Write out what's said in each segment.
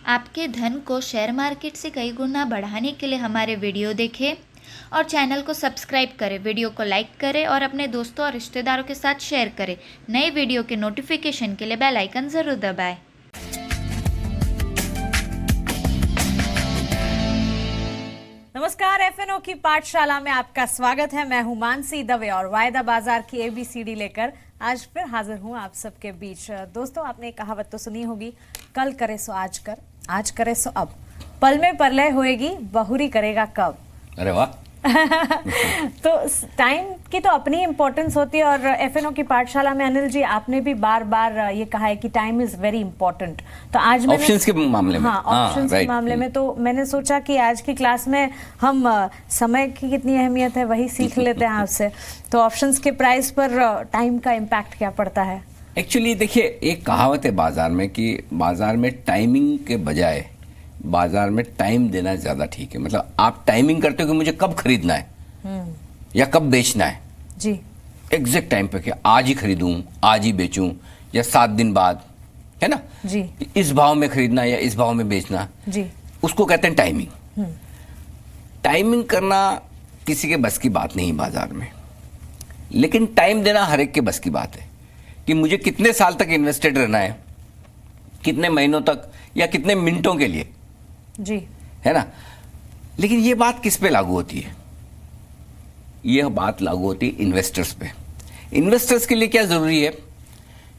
आपके धन को शेयर मार्केट से कई गुना बढ़ाने के लिए हमारे वीडियो देखें और चैनल को सब्सक्राइब करें, वीडियो को लाइक करें और अपने दोस्तों और रिश्तेदारों के साथ शेयर करें। नए वीडियो के नोटिफिकेशन के लिए बेल आइकन ज़रूर दबाएं। नमस्कार, एफएनओ की पाठशाला में आपका स्वागत है। मैं हूं मानसी दवे और वायदा बाजार की एबीसीडी लेकर आज फिर हाजिर हूं आप सबके बीच। दोस्तों, आपने एक कहावत तो सुनी होगी, कल करे सो आज कर, आज करे सो अब, पल में परलय होएगी, बहुरी करेगा कब। अरे वाह। तो टाइम की तो अपनी इंपॉर्टेंस होती है और एफएनओ की पाठशाला में अनिल जी आपने भी बार बार ये कहा है कि टाइम इज वेरी इंपॉर्टेंट। तो आज मैंने ऑप्शंस के मामले में, हाँ, ऑप्शंस के मामले में तो मैंने सोचा कि आज की क्लास में हम समय की कितनी अहमियत है वही सीख लेते हैं आपसे। तो ऑप्शंस के प्राइस पर टाइम का इम्पैक्ट क्या पड़ता है? एक्चुअली देखिए, एक कहावत है बाजार में कि बाजार में टाइमिंग के बजाय बाजार में टाइम देना ज्यादा ठीक है। मतलब आप टाइमिंग करते हो कि मुझे कब खरीदना है या कब बेचना है जी, एग्जैक्ट टाइम पे, कि आज ही खरीदूं, आज ही बेचूं या 7 दिन बाद, है ना जी, इस भाव में खरीदना या इस भाव में बेचना जी, उसको कहते हैं टाइमिंग। टाइमिंग करना किसी के बस की बात नहीं बाजार में, लेकिन टाइम देना हर एक के बस की बात है कि मुझे कितने साल तक इन्वेस्टेड रहना है, कितने महीनों तक या कितने मिनटों के लिए, जी, है ना। लेकिन ये बात किस पे लागू होती है? यह बात लागू होती है इन्वेस्टर्स पे। इन्वेस्टर्स के लिए क्या जरूरी है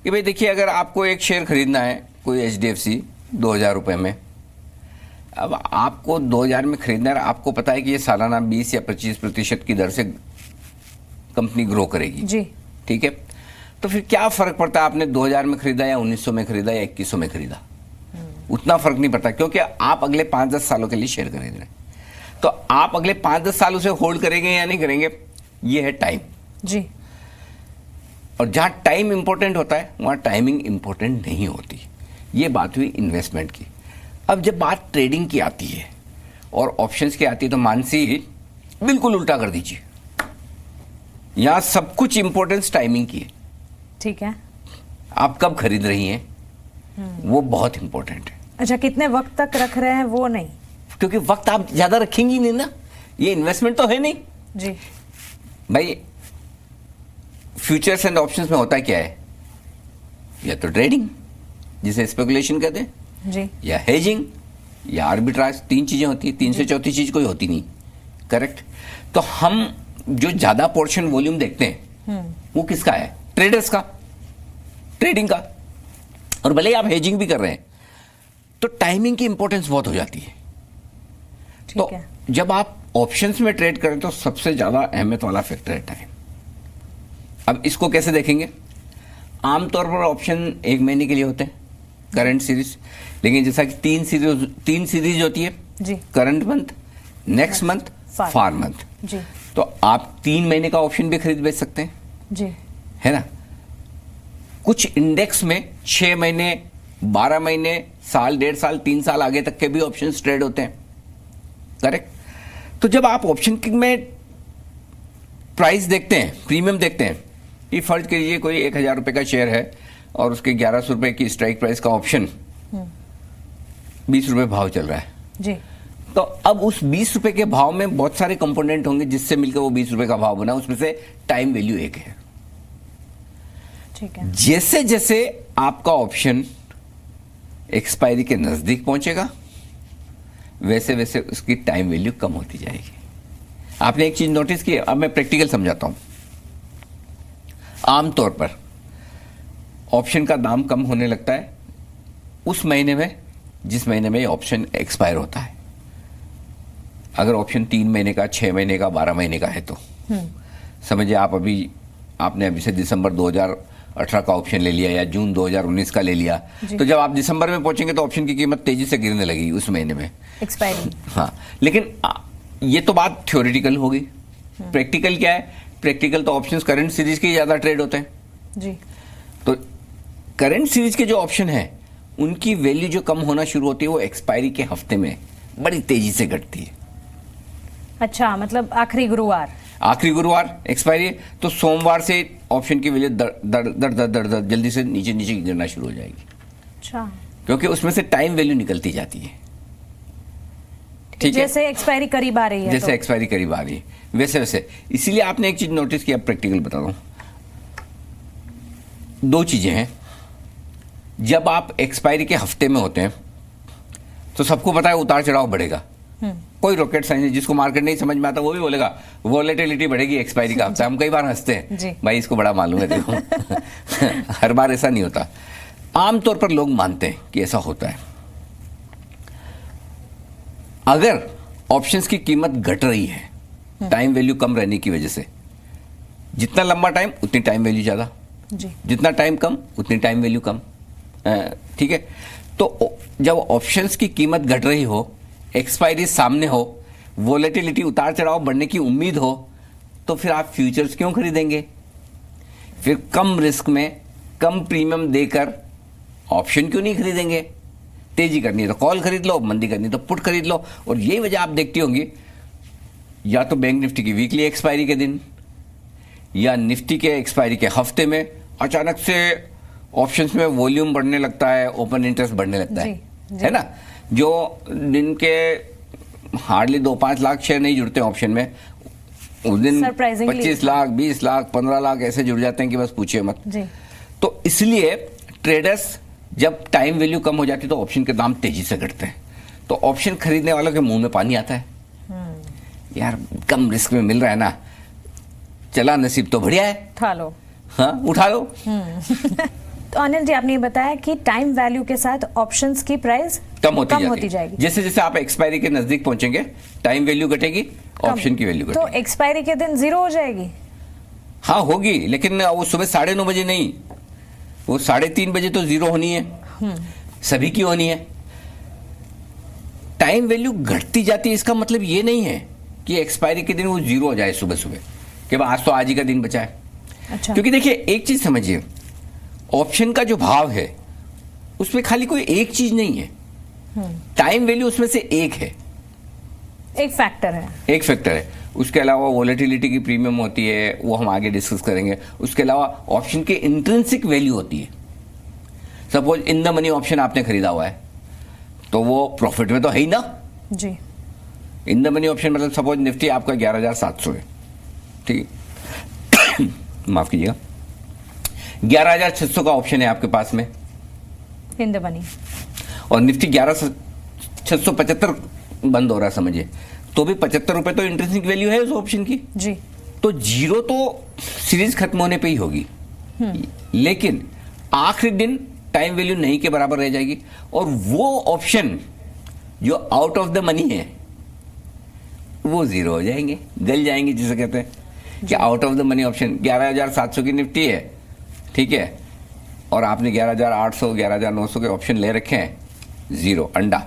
कि भाई देखिए, अगर आपको एक शेयर खरीदना है कोई HDFC 2000 रुपए में, अब आपको 2000 में खरीदना है, आपको पता है कि ये सालाना 20 या 25% की दर से कंपनी ग्रो करेगी, जी, ठीक है। तो फिर क्या फर्क पड़ता है आपने 2000 में खरीदा या 1900 में खरीदा या 2100 में खरीदा? उतना फर्क नहीं पड़ता, क्योंकि आप अगले 5-10 सालों के लिए शेयर खरीद रहे हैं। तो आप अगले 5-10 साल उसे होल्ड करेंगे या नहीं करेंगे, ये है टाइम। जी। और जहां टाइम इंपॉर्टेंट होता है वहां टाइमिंग इंपॉर्टेंट नहीं होती। ये बात हुई इन्वेस्टमेंट की। अब जब बात ट्रेडिंग की आती है और ऑप्शंस की आती है तो मानसी बिल्कुल उल्टा कर दीजिए। यहां सब कुछ इंपॉर्टेंस टाइमिंग की है। ठीक है। आप कब खरीद रही हैं वो बहुत इंपॉर्टेंट है। अच्छा, कितने वक्त तक रख रहे हैं वो नहीं, क्योंकि वक्त आप ज्यादा रखेंगी नहीं ना, ये इन्वेस्टमेंट तो है नहीं जी। भाई। फ्यूचर्स एंड ऑप्शंस में होता क्या है? या तो ट्रेडिंग जिसे स्पेकुलेशन कहते हैं, जी, या हेजिंग या आर्बिट्राज। 3 चीजें होती है, 3 से चौथी चीज कोई होती नहीं। करेक्ट। तो हम जो ज्यादा पोर्शन वॉल्यूम देखते हैं वो किसका है? ट्रेडर्स का, ट्रेडिंग का। और भले ही आप हेजिंग भी कर रहे हैं तो टाइमिंग की इंपॉर्टेंस बहुत हो जाती है। ठीक तो है। जब आप ऑप्शंस में ट्रेड करें तो सबसे ज्यादा अहमियत वाला फैक्टर है टाइम। अब इसको कैसे देखेंगे? आमतौर पर ऑप्शन 1 महीने के लिए होते हैं, करंट सीरीज। लेकिन जैसा कि 3 सीरीज होती है, जी, करंट मंथ, नेक्स्ट मंथ, फार मंथ। जी, तो आप 3 महीने का ऑप्शन भी खरीद बेच सकते हैं, जी, है ना। कुछ इंडेक्स में 6 महीने, 12 महीने, साल, 1.5 साल, 3 साल आगे तक के भी ऑप्शन ट्रेड होते हैं। करेक्ट। तो जब आप ऑप्शन में प्राइस देखते हैं, प्रीमियम देखते हैं, ये फर्ज कीजिए कोई 1000 रुपए का शेयर है और उसके 1100 रुपए की स्ट्राइक प्राइस का ऑप्शन 20 रुपए भाव चल रहा है, जी। तो अब उस 20 रुपए के भाव में बहुत सारे कंपोनेंट होंगे जिससे मिलकर वो 20 रुपए का भाव बना। उसमें से टाइम वैल्यू एक है। ठीक है। जैसे जैसे आपका ऑप्शन एक्सपायरी के नजदीक पहुंचेगा वैसे वैसे उसकी टाइम वैल्यू कम होती जाएगी। आपने एक चीज नोटिस की, अब मैं प्रैक्टिकल समझाता हूं। आमतौर पर ऑप्शन का दाम कम होने लगता है उस महीने में जिस महीने में ऑप्शन एक्सपायर होता है। अगर ऑप्शन 3 महीने का, 6 महीने का, 12 महीने का है तो समझिए आपने अभी से दिसंबर 2018 का ऑप्शन ले लिया या जून 2019 का ले लिया, तो जब आप दिसंबर में पहुंचेंगे तो ऑप्शन की कीमत तेजी से गिरने लगेगी उस महीने में, एक्सपायरी। हाँ। लेकिन ये तो बात थ्योरेटिकल हो गई। प्रैक्टिकल क्या है? प्रैक्टिकल तो ऑप्शंस करंट सीरीज के ज्यादा ट्रेड होते हैं, जी। तो करंट सीरीज के जो ऑप्शन है उनकी वैल्यू जो कम होना शुरू होती है वो एक्सपायरी के हफ्ते में बड़ी तेजी से घटती है। अच्छा, मतलब आखिरी गुरुवार एक्सपायरी है, तो सोमवार से ऑप्शन की वैल्यू दर दर दर दर दर जल्दी से नीचे नीचे गिरना शुरू हो जाएगी। अच्छा। क्योंकि उसमें से टाइम वैल्यू निकलती जाती है। ठीक है, जैसे एक्सपायरी करीब आ रही है, जैसे एक्सपायरी करीब आ रही है वैसे वैसे। इसीलिए आपने एक चीज नोटिस किया, प्रैक्टिकल बता रहा हूं, दो चीजें हैं। जब आप एक्सपायरी के हफ्ते में होते हैं तो सबको पता है उतार चढ़ाव बढ़ेगा, कोई रॉकेट साइंस नहीं। जिसको मार्केट नहीं समझ में आता वो भी बोलेगा वॉलेटिलिटी बढ़ेगी एक्सपायरी का हफ्ता। हम कई बार हंसते हैं, भाई इसको बड़ा मालूम है देखो। हर बार ऐसा नहीं होता, आमतौर पर लोग मानते हैं कि ऐसा होता है। अगर ऑप्शंस की कीमत घट रही है टाइम वैल्यू कम रहने की वजह से, जितना लंबा टाइम उतनी टाइम वैल्यू ज्यादा, जितना टाइम कम उतनी टाइम वैल्यू कम। ठीक है, तो जब ऑप्शंस की कीमत घट रही हो, एक्सपायरी सामने हो, वोलेटिलिटी उतार चढ़ाव बढ़ने की उम्मीद हो, तो फिर आप फ्यूचर्स क्यों खरीदेंगे? फिर कम रिस्क में कम प्रीमियम देकर ऑप्शन क्यों नहीं खरीदेंगे? तेजी करनी है तो कॉल खरीद लो, मंदी करनी है तो पुट खरीद लो। और ये वजह आप देखती होंगी, या तो बैंक निफ्टी की वीकली एक्सपायरी के दिन या निफ्टी के एक्सपायरी के हफ्ते में अचानक से ऑप्शंस में वॉल्यूम बढ़ने लगता है, ओपन इंटरेस्ट बढ़ने लगता है ना। जो दिन के हार्डली 2-5 लाख शेयर नहीं जुड़ते ऑप्शन में, उस दिन 25 लाख 20 लाख 15 लाख ऐसे जुड़ जाते हैं कि बस पूछिए मत। तो इसलिए ट्रेडर्स जब टाइम वैल्यू कम हो जाती है तो ऑप्शन के दाम तेजी से घटते हैं। तो ऑप्शन खरीदने वालों के मुंह में पानी आता है, यार कम रिस्क में मिल रहा है ना, चला नसीब तो बढ़िया है, उठा लो। हाँ उठा लो। तो अनिल जी, आपने बताया कि टाइम वैल्यू के साथ ऑप्शंस की प्राइस कम होती जाएगी। जैसे जैसे आप एक्सपायरी के नजदीक पहुंचेंगे टाइम वैल्यू घटेगी, ऑप्शन की वैल्यू घटेगी। तो एक्सपायरी के दिन जीरो हो जाएगी? हाँ होगी, लेकिन वो सुबह 9:30 बजे नहीं, वो 3:30 बजे तो जीरो होनी है, सभी की होनी है। टाइम वैल्यू घटती जाती है, इसका मतलब ये नहीं है कि एक्सपायरी के दिन वो जीरो हो जाए सुबह सुबह कि आज तो आज ही का दिन बचा है। अच्छा। क्योंकि देखिए एक चीज समझिए, ऑप्शन का जो भाव है उसमें खाली कोई एक चीज नहीं है, टाइम वैल्यू उसमें से एक है, एक फैक्टर है। उसके अलावा वोलेटिलिटी की प्रीमियम होती है, वो हम आगे डिस्कस करेंगे। उसके अलावा ऑप्शन की इंट्रिंसिक वैल्यू होती है। Suppose in the money option आपने खरीदा हुआ है तो वो प्रॉफिट में तो है ही ना जी। इन द मनी ऑप्शन मतलब सपोज निफ्टी आपका 11,700 है, ठीक है, माफ कीजिएगा, 11,600 का ऑप्शन है आपके पास में इन द मनी, और निफ्टी 11,675 बंद हो रहा है समझिए, तो भी 75 रुपए तो इंट्रिंसिक वैल्यू है उस ऑप्शन की जी। तो जीरो तो सीरीज खत्म होने पे ही होगी, लेकिन आखिरी दिन टाइम वैल्यू नहीं के बराबर रह जाएगी। और वो ऑप्शन जो आउट ऑफ द मनी है वो जीरो हो जाएंगे, गल जाएंगे, जिसे कहते हैं कि out of the money option 11,700 की निफ्टी है, ठीक है, और आपने 11,800 11,900 के ऑप्शन ले रखे हैं, जीरो, अंडा।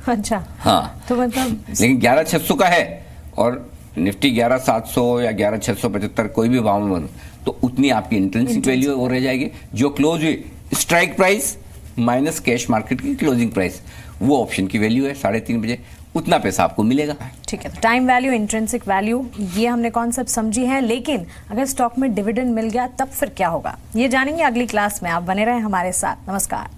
अच्छा, हाँ, तो मतलब लेकिन 11,600 का है और निफ्टी 11,700 या 11,675 कोई भी भाव में बनो तो उतनी आपकी इंट्रिंसिक वैल्यू वो रह जाएगी, जो क्लोज हुई strike price minus cash market की क्लोजिंग प्राइस, वो ऑप्शन की वैल्यू है 3:30 बजे, उतना पैसा आपको मिलेगा। ठीक है, तो टाइम वैल्यू, इंट्रिंसिक वैल्यू, ये हमने कॉन्सेप्ट समझी है। लेकिन अगर स्टॉक में डिविडेंड मिल गया तब फिर क्या होगा, ये जानेंगे अगली क्लास में। आप बने रहें हमारे साथ। नमस्कार।